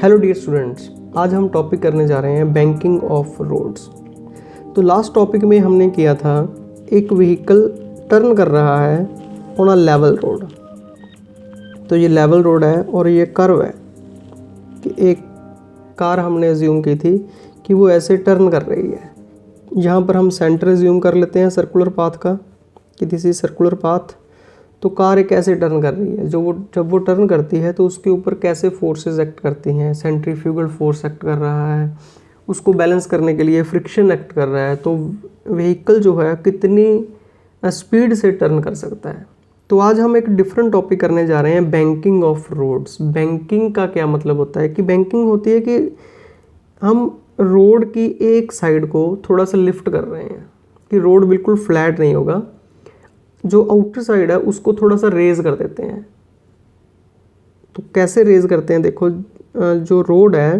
Hello dear students, आज हम topic करने जा रहे हैं बैंकिंग ऑफ रोड्स। तो लास्ट टॉपिक में हमने किया था एक व्हीकल टर्न कर रहा है ऑन अ लेवल रोड। तो ये लेवल रोड है और ये कर्व है कि एक कार हमने अज्यूम की थी कि वो ऐसे टर्न कर रही है। यहाँ पर हम सेंटर अज्यूम कर लेते हैं सर्कुलर पाथ का कि दिस इज सर्कुलर पाथ। तो कार एक ऐसे टर्न कर रही है, जब वो टर्न करती है तो उसके ऊपर कैसे फोर्सेस एक्ट करती हैं। सेंट्रीफ्यूगल फोर्स एक्ट कर रहा है, उसको बैलेंस करने के लिए फ्रिक्शन एक्ट कर रहा है। तो व्हीकल जो है कितनी स्पीड से टर्न कर सकता है। तो आज हम एक डिफरेंट टॉपिक करने जा रहे हैं, बैंकिंग ऑफ रोड्स। बैंकिंग का क्या मतलब होता है कि बैंकिंग होती है कि हम रोड की एक साइड को थोड़ा सा लिफ्ट कर रहे हैं कि रोड बिल्कुल फ्लैट नहीं होगा, जो आउटर साइड है उसको थोड़ा सा रेज कर देते हैं। तो कैसे रेज करते हैं, देखो जो रोड है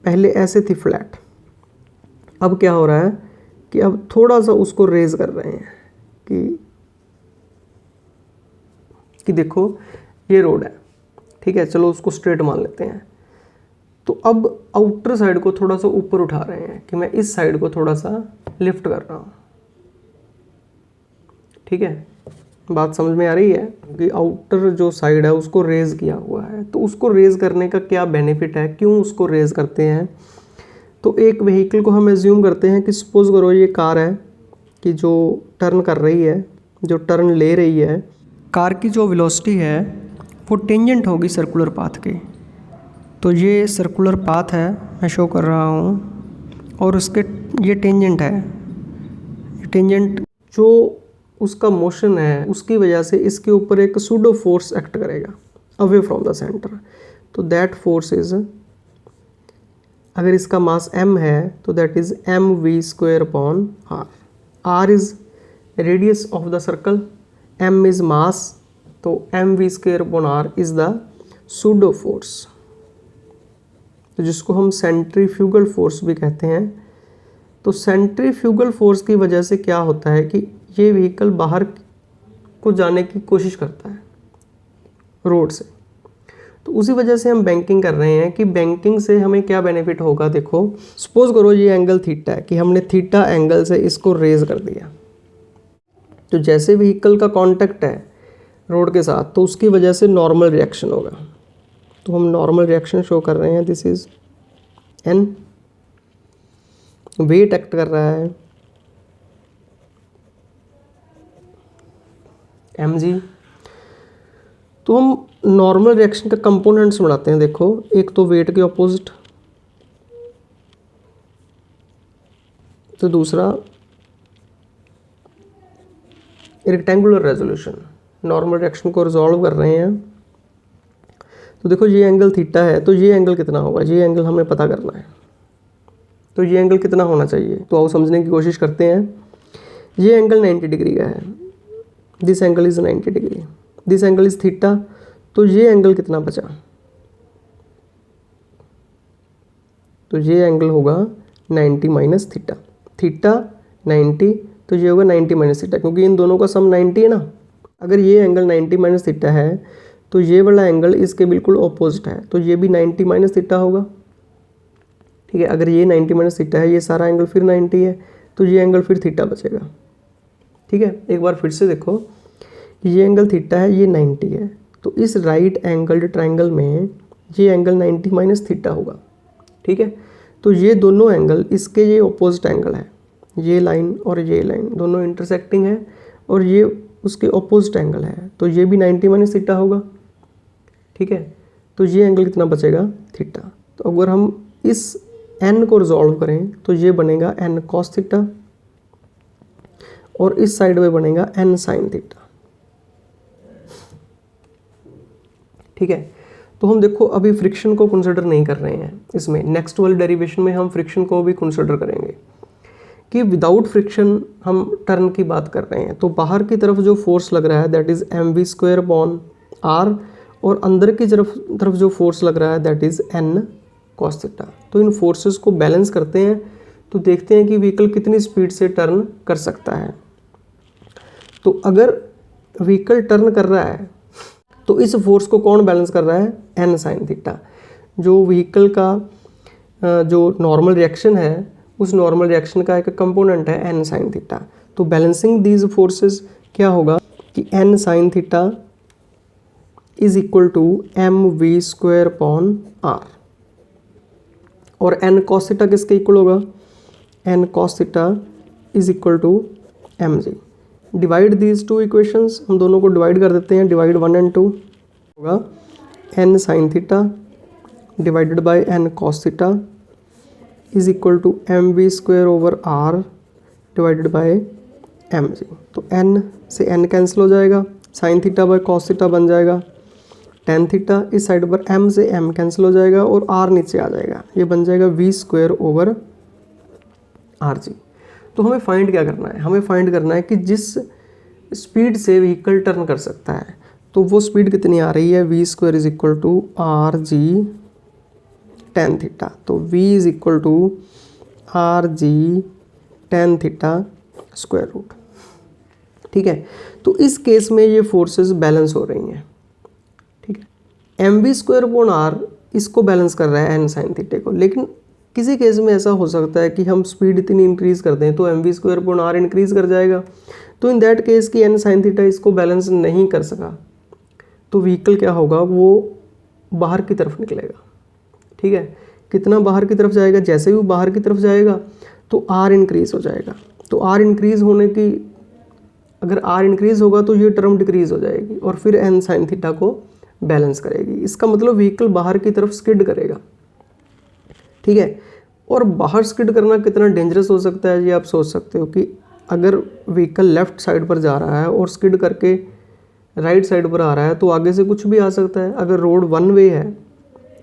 पहले ऐसे थी फ्लैट, अब क्या हो रहा है कि अब थोड़ा सा उसको रेज कर रहे हैं कि देखो ये रोड है, ठीक है, चलो उसको स्ट्रेट मान लेते हैं। तो अब आउटर साइड को थोड़ा सा ऊपर उठा रहे हैं कि मैं इस साइड को थोड़ा सा लिफ्ट कर रहा हूँ। ठीक है, बात समझ में आ रही है कि आउटर जो साइड है उसको रेज किया हुआ है। तो उसको रेज करने का क्या बेनिफिट है, क्यों उसको रेज करते हैं। तो एक व्हीकल को हम एज्यूम करते हैं कि सपोज करो ये कार है कि जो टर्न कर रही है, जो टर्न ले रही है, कार की जो वेलोसिटी है वो टेंजेंट होगी सर्कुलर पाथ के। तो ये सर्कुलर पाथ है, मैं शो कर रहा हूँ, और उसके ये टेंजेंट है। टेंजेंट जो उसका मोशन है उसकी वजह से इसके ऊपर एक सूडो फोर्स एक्ट करेगा अवे फ्रॉम द सेंटर। तो दैट फोर्स इज, अगर इसका मास m है तो that is mv² upon r। r is radius of the circle, m is mass, तो mv² upon r is the pseudo force, तो जिसको हम सेंट्रीफ्यूगल फोर्स भी कहते हैं। तो सेंट्रीफ्यूगल फोर्स की वजह से क्या होता है कि ये व्हीकल बाहर को जाने की कोशिश करता है रोड से। तो उसी वजह से हम बैंकिंग कर रहे हैं कि बैंकिंग से हमें क्या बेनिफिट होगा। देखो सपोज करो ये एंगल थीटा है कि हमने थीटा एंगल से इसको रेज कर दिया। तो जैसे व्हीकल का कांटेक्ट है रोड के साथ तो उसकी वजह से नॉर्मल रिएक्शन होगा। तो हम नॉर्मल रिएक्शन शो कर रहे हैं, this is n। Weight act कर रहा है mg। तो हम नॉर्मल रिएक्शन का कंपोनेंट्स बनाते हैं। देखो एक तो वेट के ऑपोजिट, तो दूसरा रेक्टेंगुलर रेजोल्यूशन। नॉर्मल रिएक्शन को रिजॉल्व कर रहे हैं। तो देखो ये एंगल थीटा है, तो ये एंगल कितना होगा, ये एंगल हमें पता करना है। तो ये एंगल कितना होना चाहिए, तो आओ समझने की कोशिश करते हैं। ये एंगल 90 डिग्री का है, this angle is 90 degree, this angle is theta. तो ये एंगल कितना बचा, तो ये एंगल होगा 90 माइनस थीटा। थीटा 90, तो ये होगा 90 माइनस थीटा, क्योंकि इन दोनों का सम 90 है ना। अगर ये एंगल 90 माइनस थीटा है तो ये वाला एंगल इसके बिल्कुल ऑपोजिट है, तो ये भी 90 माइनस थीटा होगा। ठीक है, अगर ये 90 माइनस थीटा है, ये सारा एंगल फिर 90 है, तो ये एंगल फिर थीटा बचेगा। ठीक है, एक बार फिर से देखो, ये एंगल थीटा है, ये 90 है, तो इस राइट एंगल्ड ट्रायंगल में ये एंगल 90 माइनस थीटा होगा। ठीक है, तो ये दोनों एंगल इसके ये ऑपोजिट एंगल है, ये लाइन और ये लाइन दोनों इंटरसेक्टिंग है, और ये उसके ऑपोजिट एंगल है, तो ये भी 90 माइनस थीटा होगा। ठीक है, तो ये एंगल कितना बचेगा, थीटा। तो अगर हम इस n को रिजॉल्व करें तो ये बनेगा n cos थीटा, और इस साइड में बनेगा n sin थीटा। ठीक है, तो हम देखो अभी फ्रिक्शन को कंसिडर नहीं कर रहे हैं इसमें, नेक्स्ट वाले डेरिवेशन में हम फ्रिक्शन को भी कंसिडर करेंगे कि विदाउट फ्रिक्शन हम टर्न की बात कर रहे हैं। तो बाहर की तरफ जो फोर्स लग रहा है that is mv² upon r, और अंदर की तरफ जो फोर्स लग रहा है that is n cos theta. तो इन फोर्सेस को बैलेंस करते हैं तो देखते हैं कि व्हीकल कितनी स्पीड से टर्न कर सकता है। तो अगर व्हीकल टर्न कर रहा है तो इस फोर्स को कौन बैलेंस कर रहा है, n sin थीटा। जो व्हीकल का जो नॉर्मल रिएक्शन है उस नॉर्मल रिएक्शन का एक कंपोनेंट है n साइन थीटा। तो बैलेंसिंग दीज फोर्सेस क्या होगा कि n sine theta is equal to mv² upon r, और n cos थीटा किसके इक्वल होगा, n cos theta is equal to mg। Divide these two equations, हम दोनों को डिवाइड कर देते हैं, डिवाइड 1 और 2 होगा n sine theta divided by n cos theta is equal to mv² over r divided by mg। तो n से n कैंसिल हो जाएगा, sine theta by cos theta बन जाएगा tan थीटा, इस साइड पर m से m कैंसिल हो जाएगा और r नीचे आ जाएगा, ये बन जाएगा v² ओवर rg। तो हमें फाइंड क्या करना है, हमें फाइंड करना है कि जिस स्पीड से व्हीकल टर्न कर सकता है तो वो स्पीड कितनी आ रही है, v² is equal to rg tan theta. तो v is equal to rg tan theta square root. ठीक है, तो इस केस में ये फोर्सेस बैलेंस हो रही हैं। ठीक है, mv² अपॉन r इसको बैलेंस कर रहा है n साइन थीटे को, लेकिन किसी केस में ऐसा हो सकता है कि हम स्पीड इतनी इंक्रीज़ कर दें तो mv² अपॉन r इंक्रीज़ कर जाएगा। तो इन दैट केस कि n साइन थीटा इसको बैलेंस नहीं कर सका तो व्हीकल क्या होगा, वो बाहर की तरफ निकलेगा। ठीक है, कितना बाहर की तरफ जाएगा, जैसे भी बाहर की तरफ जाएगा तो r इंक्रीज़ हो जाएगा। तो r इंक्रीज़ होने की, अगर r इंक्रीज़ होगा तो ये टर्म डिक्रीज़ हो जाएगी और फिर n साइन थीटा को बैलेंस करेगी। इसका मतलब व्हीकल बाहर की तरफ स्किड करेगा। ठीक है, और बाहर स्किड करना कितना डेंजरस हो सकता है ये आप सोच सकते हो कि अगर व्हीकल लेफ़्ट साइड पर जा रहा है और स्किड करके राइट साइड पर आ रहा है तो आगे से कुछ भी आ सकता है। अगर रोड वन वे है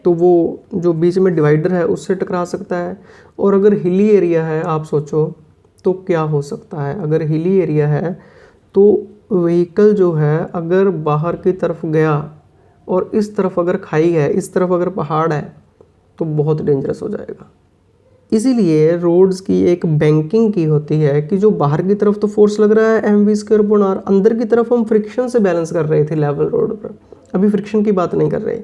तो वो जो बीच में डिवाइडर है उससे टकरा सकता है, और अगर हिली एरिया है आप सोचो तो क्या हो सकता है। अगर हिली एरिया है तो व्हीकल जो है अगर बाहर की तरफ गया और इस तरफ अगर खाई है, इस तरफ अगर पहाड़ है तो बहुत डेंजरस हो जाएगा। इसीलिए रोड्स की एक बैंकिंग की होती है कि जो बाहर की तरफ तो फोर्स लग रहा है mv² अपॉन r, अंदर की तरफ हम फ्रिक्शन से बैलेंस कर रहे थे लेवल रोड पर, अभी फ्रिक्शन की बात नहीं कर रहे।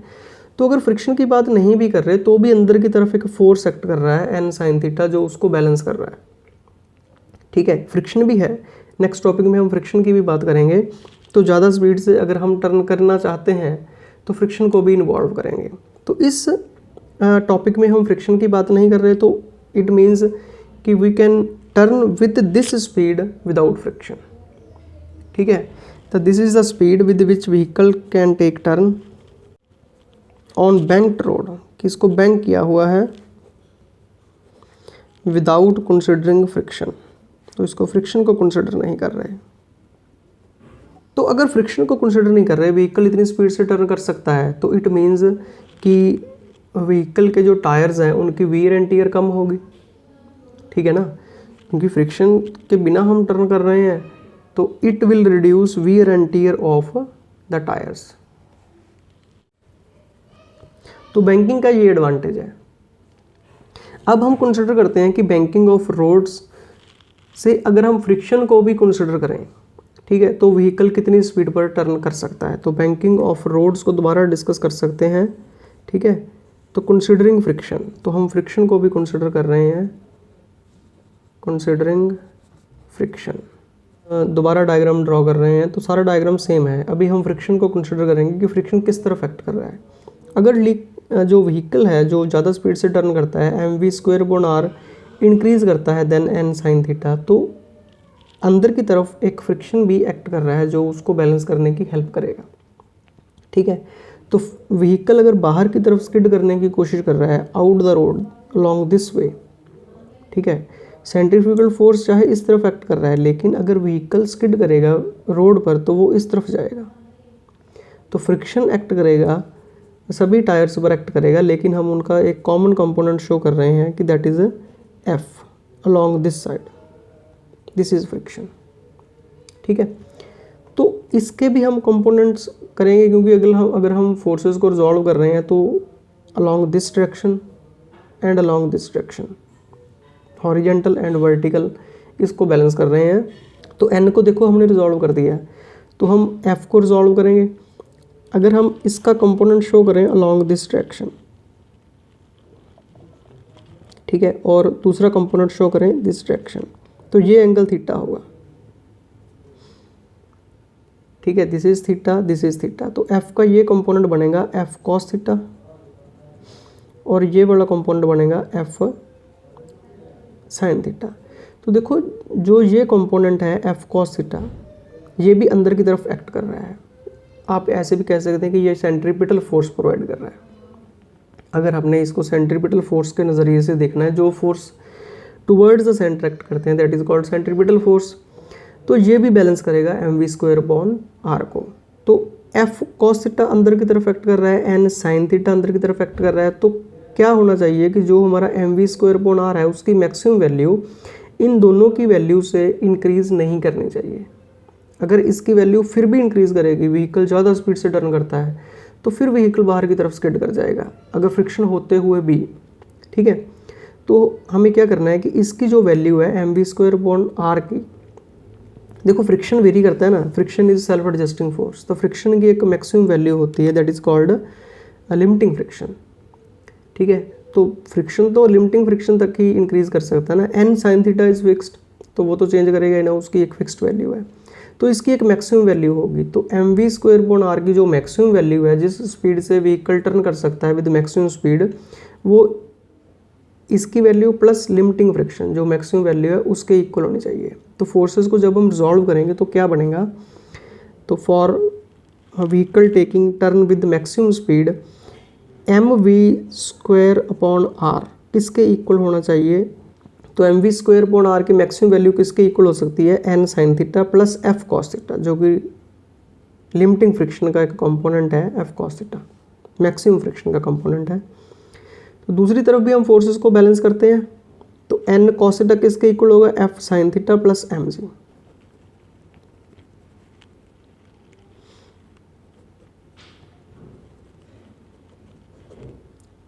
तो अगर फ्रिक्शन की बात नहीं भी कर रहे तो भी अंदर की तरफ एक फोर्स एक्ट कर रहा है n साइन थीटा जो उसको बैलेंस कर रहा है। ठीक है, फ्रिक्शन भी है, नेक्स्ट टॉपिक में हम फ्रिक्शन की भी बात करेंगे। तो ज़्यादा स्पीड से अगर हम टर्न करना चाहते हैं तो फ्रिक्शन को भी इन्वॉल्व करेंगे। तो इस टॉपिक में हम फ्रिक्शन की बात नहीं कर रहे, तो इट मीन्स कि we can turn with this speed without friction. ठीक है, तो this is the speed with which vehicle can take turn on banked road, किसको बैंक किया हुआ है विदाउट कंसिडरिंग फ्रिक्शन। तो इसको फ्रिक्शन को कंसिडर नहीं कर रहे। तो अगर फ्रिक्शन को कंसिडर नहीं कर रहे, व्हीकल इतनी स्पीड से टर्न कर सकता है, तो इट मीन्स कि व्हीकल के जो टायर्स हैं उनकी वीयर एंड टीयर कम होगी। ठीक है ना, क्योंकि फ्रिक्शन के बिना हम टर्न कर रहे हैं तो it will reduce wear and tear of the tyres. तो बैंकिंग का ये एडवांटेज है। अब हम कंसिडर करते हैं कि बैंकिंग ऑफ रोड्स से अगर हम फ्रिक्शन को भी कंसिडर करें, ठीक है, तो व्हीकल कितनी स्पीड पर टर्न कर सकता है। तो बैंकिंग ऑफ रोड्स को दोबारा डिस्कस कर सकते हैं। ठीक है, तो कंसिडरिंग फ्रिक्शन, तो हम फ्रिक्शन को भी कंसिडर कर रहे हैं, कंसिडरिंग फ्रिक्शन। दोबारा डायग्राम ड्रॉ कर रहे हैं, तो सारा डायग्राम सेम है। अभी हम फ्रिक्शन को कंसिडर करेंगे कि फ्रिक्शन किस तरह अफेक्ट कर रहा है। अगर जो व्हीकल है जो ज़्यादा स्पीड से टर्न करता है mv² अपॉन r इंक्रीज़ करता है देन n साइन थीटा, तो अंदर की तरफ एक फ्रिक्शन भी एक्ट कर रहा है जो उसको बैलेंस करने की हेल्प करेगा। ठीक है, तो व्हीकल अगर बाहर की तरफ स्किड करने की कोशिश कर रहा है out the road along this way, ठीक है, सेंट्रीफ्यूगल फोर्स चाहे इस तरफ एक्ट कर रहा है, लेकिन अगर व्हीकल स्किड करेगा रोड पर तो वो इस तरफ जाएगा। तो फ्रिक्शन एक्ट करेगा, सभी टायर्स पर एक्ट करेगा, लेकिन हम उनका एक कॉमन कंपोनेंट शो कर रहे हैं कि that is F along this side, this is friction. ठीक है, तो इसके भी हम कंपोनेंट्स करेंगे, क्योंकि अगर हम फोर्सेस को रिजॉल्व कर रहे हैं तो along this direction and along this direction, horizontal and vertical, इसको बैलेंस कर रहे हैं। तो एन को देखो हमने रिजॉल्व कर दिया है, तो हम एफ को रिजॉल्व करेंगे। अगर हम इसका कंपोनेंट शो करें अलोंग दिस डायरेक्शन, ठीक है, और दूसरा कंपोनेंट शो करें दिस डायरेक्शन, तो ये एंगल थीटा होगा, ठीक है, this is theta, this is theta. तो एफ का ये कंपोनेंट बनेगा एफ कॉस थीटा और ये वाला कंपोनेंट बनेगा एफ साइन थीटा। तो देखो जो ये कंपोनेंट है एफ कॉस थीटा, ये भी अंदर की तरफ एक्ट कर रहा है। आप ऐसे भी कह सकते हैं कि ये सेंट्रीपिटल फोर्स प्रोवाइड कर रहा है। अगर हमने इसको सेंट्रीपिटल फोर्स के नज़रिए से देखना है, जो force towards the centre act करते हैं, that is called centripetal force, तो ये भी बैलेंस करेगा mv²/r को। तो f cos थीटा अंदर की तरफ एक्ट कर रहा है, n sin थीटा अंदर की तरफ एक्ट कर रहा है, तो क्या होना चाहिए कि जो हमारा mv²/r है उसकी मैक्सिमम वैल्यू इन दोनों की वैल्यू से इंक्रीज़ नहीं करनी चाहिए। अगर इसकी वैल्यू फिर भी इंक्रीज़ करेगी, व्हीकल ज़्यादा स्पीड से टर्न करता है, तो फिर व्हीकल बाहर की तरफ स्किड कर जाएगा, अगर फ्रिक्शन होते हुए भी, ठीक है। तो हमें क्या करना है कि इसकी जो वैल्यू है mv²/r की, देखो फ्रिक्शन वेरी करता है ना, friction is self adjusting force, तो फ्रिक्शन की एक मैक्सिमम वैल्यू होती है, that is called limiting friction, ठीक है। तो फ्रिक्शन तो लिमिटिंग फ्रिक्शन तक ही इंक्रीज कर सकता है ना, n sin theta is fixed, तो वो तो चेंज करेगा ही ना, उसकी एक फिक्स्ड वैल्यू है, तो इसकी एक मैक्सिमम वैल्यू होगी। तो mv²/r की जो मैक्सिमम वैल्यू है, जिस स्पीड से व्हीकल टर्न कर सकता है विद मैक्सिमम स्पीड, वो इसकी वैल्यू प्लस लिमिटिंग फ्रिक्शन जो मैक्सिमम वैल्यू है उसके इक्वल होनी चाहिए। तो फोर्सेस को जब हम रिजॉल्व करेंगे तो क्या बनेगा, तो for vehicle taking turn with maximum speed mv²/r किसके इक्वल होना चाहिए, तो mv²/r की मैक्सिमम वैल्यू किसके इक्वल हो सकती है, n sin theta plus f cos theta, जो कि लिमिटिंग फ्रिक्शन का एक कंपोनेंट है, f cos theta maximum friction का कंपोनेंट है। तो दूसरी तरफ भी हम फोर्सेस को बैलेंस करते हैं, तो n cos थीटा किसके इक्वल होगा, f sin theta plus mg,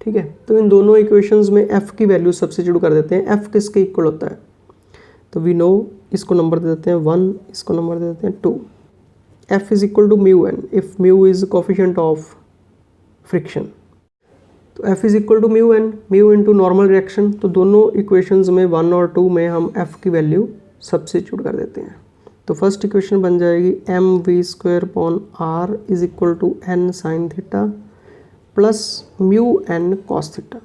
ठीक है। तो इन दोनों इक्वेशंस में f की वैल्यू सब्स्टिट्यूट कर देते हैं, f किसके इक्वल होता है, तो वी नो, इसको नंबर दे देते हैं 1, इसको नंबर दे देते हैं 2। f is equal to mu n if mu is coefficient of friction, तो f is equal to mu n, mu into normal reaction. तो दोनों इक्वेशंस में 1 और 2 में हम f की वैल्यू सब्स्टिट्यूट कर देते हैं। तो फर्स्ट इक्वेशन बन जाएगी mv²/r is equal to n sin theta plus mu n cos theta,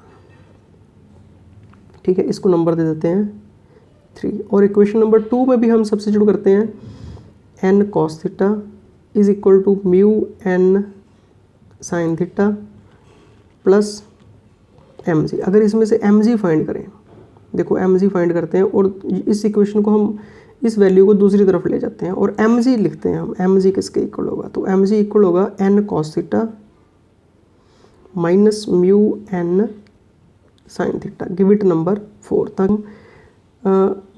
ठीक है, इसको नंबर दे देते हैं 3। और इक्वेशन नंबर 2 में भी हम सब्स्टिट्यूट करते हैं n cos theta is equal to mu n sin theta plus mg। अगर इसमें से mg फाइंड करें, देखो mg फाइंड करते हैं और इस इक्वेशन को हम इस वैल्यू को दूसरी तरफ ले जाते हैं और mg लिखते हैं हम, mg किसके इक्वल होगा, तो mg इक्वल होगा n cos theta minus mu n sin theta, give it number 4। तक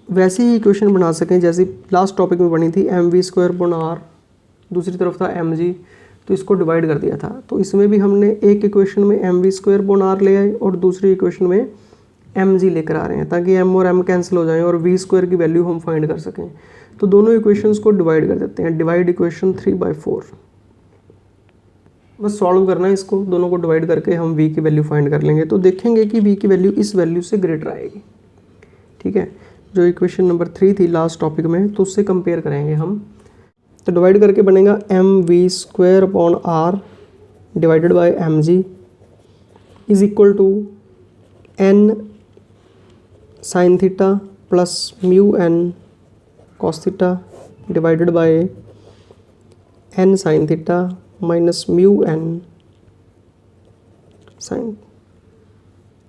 वैसी ही इक्वेशन बना सकें जैसी लास्ट टॉपिक में बनी थी, mv²/r, दूसरी तरफ था mg, तो इसको डिवाइड कर दिया था। तो इसमें भी हमने एक इक्वेशन में mv²/r ले आए और दूसरी इक्वेशन में mg लेकर आ रहे हैं, ताकि m और m कैंसिल हो जाएं और v² की वैल्यू हम फाइंड कर सकें। तो दोनों इक्वेशंस को डिवाइड कर देते हैं, डिवाइड इक्वेशन 3/4, बस सॉल्व करना है इसको, दोनों को डिवाइड करके हम v की वैल्यू फाइंड कर लेंगे। तो देखेंगे कि v की वैल्यू इस वैल्यू से ग्रेटर आएगी, ठीक है, जो इक्वेशन नंबर 3 थी लास्ट टॉपिक में, तो उससे कंपेयर करेंगे हम। तो डिवाइड करके बनेगा mv²/r divided by mg is equal to n sin theta plus mu n cos theta divided by n sin theta minus mu n sin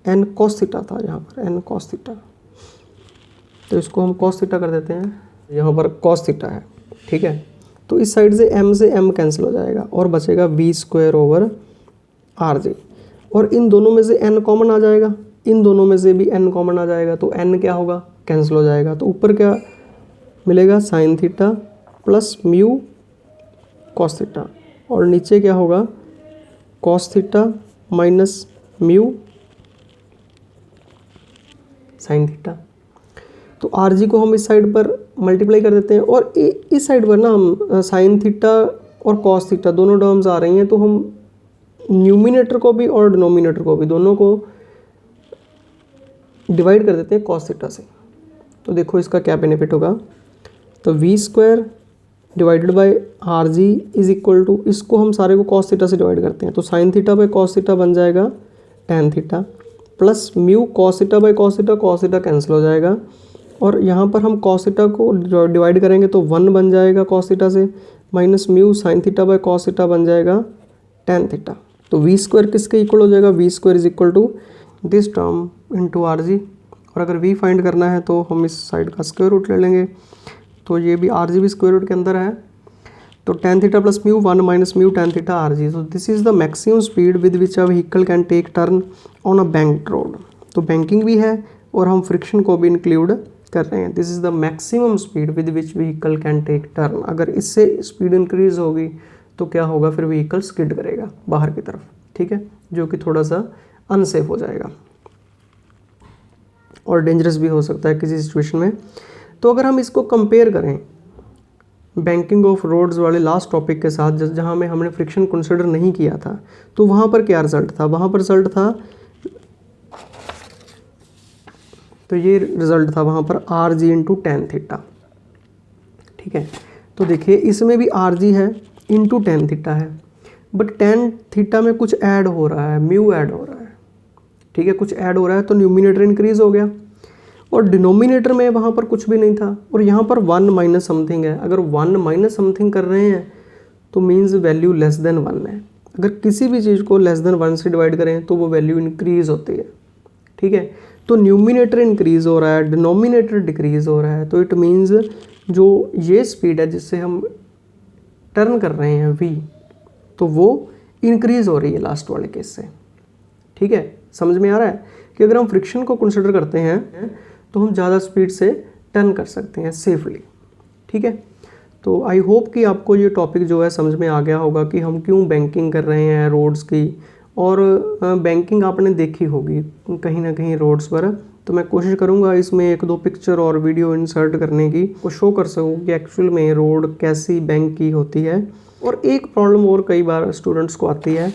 n cos थीटा था यहाँ पर, n cos थीटा, तो इसको हम cos थीटा कर देते हैं, यहाँ पर cos थीटा है, ठीक है। तो इस साइड से m से m कैंसिल हो जाएगा और बचेगा v²/rg, और इन दोनों में से n कॉमन आ जाएगा, इन दोनों में से भी n कॉमन आ जाएगा, तो n क्या होगा, कैंसिल हो जाएगा। तो ऊपर क्या मिलेगा, sin theta plus mu cos theta, और नीचे क्या होगा, cos theta minus mu sin theta. तो आर जी को हम इस साइड पर मल्टीप्लाई कर देते हैं और इस साइड पर ना हम साइन थीटा और कॉस थीटा दोनों टर्म्स आ रही हैं, तो हम न्यूमिनेटर को भी और डिनोमिनेटर को भी दोनों को डिवाइड कर देते हैं कॉस थीटा से। तो देखो इसका क्या बेनिफिट होगा, तो v square divided by r g is equal to, इसको हम सारे को कॉस थीटा से डिवाइड करते हैं तो sign theta by cos theta बन जाएगा tan theta, plus mu cos theta by cos theta cancel हो जाएगा, और यहाँ पर हम कॉस थीटा को डिवाइड करेंगे तो 1 बन जाएगा कॉस थीटा से, minus mu sine theta by cos theta बन जाएगा टेन थीटा। तो वी स्क्वायर किसके इक्वल हो जाएगा, v square is equal to this term into r g, और अगर वी फाइंड करना है तो हम इस साइड का स्क्वायर रूट ले लेंगे, तो ये भी आर जी भी स्क्वायर रूट के अंदर है, तो tan theta plus mu 1 minus mu tan theta r g. So this is the maximum speed with which a vehicle can take turn on a banked road. तो banking भी है और हम फ्रिक्शन को भी इंक्लूड कर रहे हैं। This is the maximum speed with which vehicle can take turn. अगर इससे स्पीड इंक्रीज होगी तो क्या होगा, फिर व्हीकल स्किड करेगा बाहर की तरफ, ठीक है, जो कि थोड़ा सा अनसेफ हो जाएगा और डेंजरस भी हो सकता है किसी सिचुएशन में। तो अगर हम इसको कंपेयर करें बैंकिंग ऑफ रोड्स वाले लास्ट टॉपिक के साथ, जहाँ में हमने फ्रिक्शन कंसिडर नहीं किया था, तो वहाँ पर क्या रिजल्ट था, वहाँ पर रिजल्ट था, तो ये रिजल्ट था वहाँ पर R G into tan theta, ठीक है। तो देखिए इसमें भी आर जी है इंटू टेन थीटा है, बट टेन थीटा में कुछ ऐड हो रहा है, म्यू ऐड हो रहा है, ठीक है, कुछ ऐड हो रहा है, तो न्यूमिनेटर इंक्रीज हो गया, और डिनोमिनेटर में वहाँ पर कुछ भी नहीं था, और यहाँ पर 1 माइनस समथिंग है। अगर 1 माइनस समथिंग कर रहे हैं तो मीन्स वैल्यू लेस देन 1 है। अगर किसी भी चीज़ को लेस देन 1 से डिवाइड करें तो वो वैल्यू इंक्रीज होती है, ठीक है। तो न्यूमिनेटर इंक्रीज हो रहा है, डिनोमिनेटर डिक्रीज हो रहा है, तो इट मीन्स जो ये स्पीड है जिससे हम टर्न कर रहे हैं v, तो वो इंक्रीज हो रही है लास्ट वाले केस से, ठीक है। समझ में आ रहा है कि अगर हम फ्रिक्शन को कंसिडर करते हैं तो हम ज़्यादा स्पीड से टर्न कर सकते हैं सेफली, ठीक है। तो आई होप कि आपको ये टॉपिक जो है समझ में आ गया होगा कि हम क्यों बैंकिंग कर रहे हैं रोड्स की, और बैंकिंग आपने देखी होगी कहीं ना कहीं रोड्स पर। तो मैं कोशिश करूँगा इसमें 1-2 पिक्चर और वीडियो इंसर्ट करने की, को शो कर सकूँ कि एक्चुअल में रोड कैसी बैंक की होती है। और एक प्रॉब्लम और कई बार स्टूडेंट्स को आती है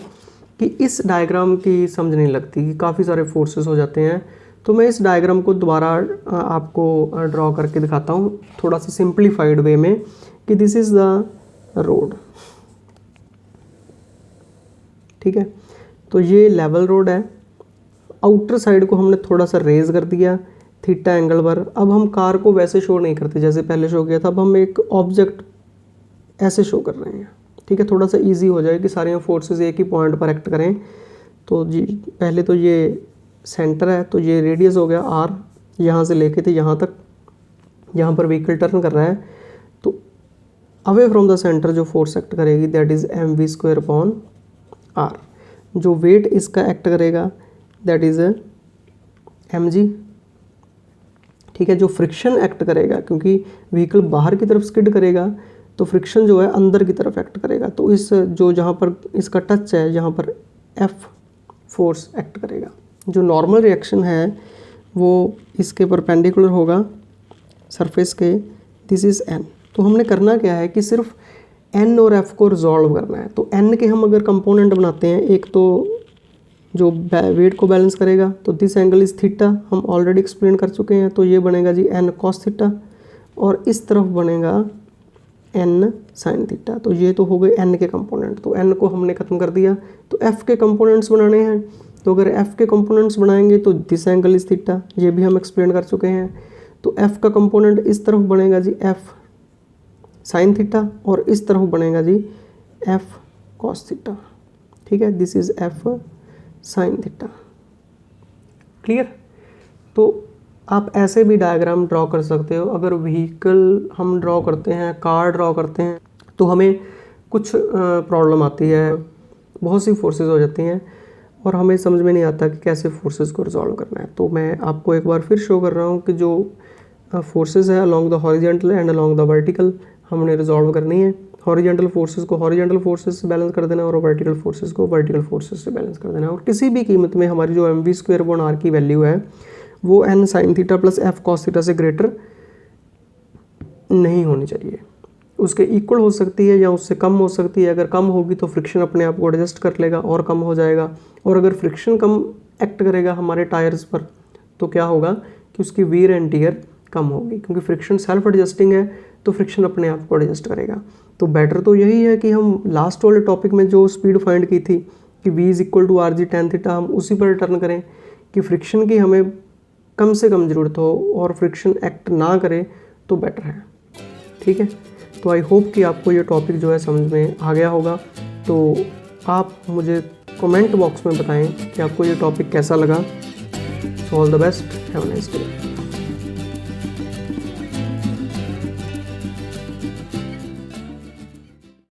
कि इस डायग्राम की समझ नहीं लगती, कि काफ़ी सारे फोर्सेस हो जाते हैं। तो मैं इस डायग्राम को दोबारा आपको ड्रॉ करके दिखाता हूँ थोड़ा सा सिंप्लीफाइड वे में, कि दिस इज़ द रोड, ठीक है। तो ये लेवल रोड है, आउटर साइड को हमने थोड़ा सा रेज कर दिया थीटा एंगल पर। अब हम कार को वैसे शो नहीं करते जैसे पहले शो किया था, अब हम एक ऑब्जेक्ट ऐसे शो कर रहे हैं, ठीक है, थोड़ा सा इजी हो जाए कि सारे फोर्सेस एक ही पॉइंट पर एक्ट करें। तो जी पहले तो ये सेंटर है, तो ये रेडियस हो गया आर, यहाँ से लेके थे यहाँ तक, यहाँ पर व्हीकल टर्न कर रहा है, तो अवे फ्रॉम द सेंटर जो फोर्स एक्ट करेगी that is m v square upon r. जो वेट इसका एक्ट करेगा दैट इज़ एम जी, ठीक है। जो फ्रिक्शन एक्ट करेगा, क्योंकि व्हीकल बाहर की तरफ स्किड करेगा तो फ्रिक्शन जो है अंदर की तरफ एक्ट करेगा, तो इस जो जहाँ पर इसका टच है यहाँ पर एफ फोर्स एक्ट करेगा। जो नॉर्मल रिएक्शन है वो इसके परपेंडिकुलर होगा सरफेस के, दिस इज़ एन। तो हमने करना क्या है कि सिर्फ एन और एफ को रिजॉल्व करना है। तो एन के हम अगर कंपोनेंट बनाते हैं, एक तो जो वेट को बैलेंस करेगा, तो दिस एंगल इज़ थीटा, हम ऑलरेडी एक्सप्लेन कर चुके हैं, तो ये बनेगा जी एन कॉस थीटा, और इस तरफ बनेगा एन साइन थीटा। तो ये तो हो गए एन के कंपोनेंट, तो एन को हमने ख़त्म कर दिया। तो एफ के कंपोनेंट्स बनाने हैं, तो अगर एफ के कंपोनेंट्स बनाएंगे तो दिस एंगल इज़ थीटा, ये भी हम एक्सप्लेन कर चुके हैं। तो एफ का कंपोनेंट इस तरफ बनेगा जी एफ साइन थीटा, और इस तरफ बनेगा जी एफ कॉस थीटा, ठीक है। This is F sine theta, clear. तो आप ऐसे भी डायग्राम ड्रॉ कर सकते हो। अगर व्हीकल हम ड्रॉ करते हैं, कार ड्रॉ करते हैं, तो हमें कुछ प्रॉब्लम आती है, बहुत सी फोर्सेस हो जाती हैं और हमें समझ में नहीं आता कि कैसे फोर्सेस को रिजॉल्व करना है। तो मैं आपको एक बार फिर शो कर रहा हूँ कि जो फोर्सेस है along the horizontal and along the vertical हमने रिजॉल्व करनी है। हॉरिजॉन्टल फोर्सेस को हॉरिजॉन्टल फोर्सेस से बैलेंस कर देना और वर्टिकल फोर्सेस को वर्टिकल फोर्सेस से बैलेंस कर देना। और किसी भी कीमत में हमारी जो m v square upon r की वैल्यू है वो n sine theta plus f cos theta से ग्रेटर नहीं होनी चाहिए। उसके इक्वल हो सकती है या उससे कम हो सकती है। अगर कम होगी तो फ्रिक्शन अपने आप को एडजस्ट कर लेगा और कम हो जाएगा, और अगर फ्रिक्शन कम एक्ट करेगा हमारे टायर्स पर तो क्या होगा कि उसकी वीर एंड टियर कम होगी, क्योंकि फ्रिक्शन सेल्फ एडजस्टिंग है तो फ्रिक्शन अपने आप को एडजस्ट करेगा। तो बेटर तो यही है कि हम लास्ट वाले टॉपिक में जो स्पीड फाइंड की थी कि v is equal to RG tan theta, हम उसी पर रिटर्न करें कि फ्रिक्शन की हमें कम से कम ज़रूरत हो और फ्रिक्शन एक्ट ना करे तो बेटर है। ठीक है, तो आई होप कि आपको ये टॉपिक जो है समझ में आ गया होगा। तो आप मुझे कमेंट बॉक्स में बताएं कि आपको ये टॉपिक कैसा लगा। So all the best, have a nice day.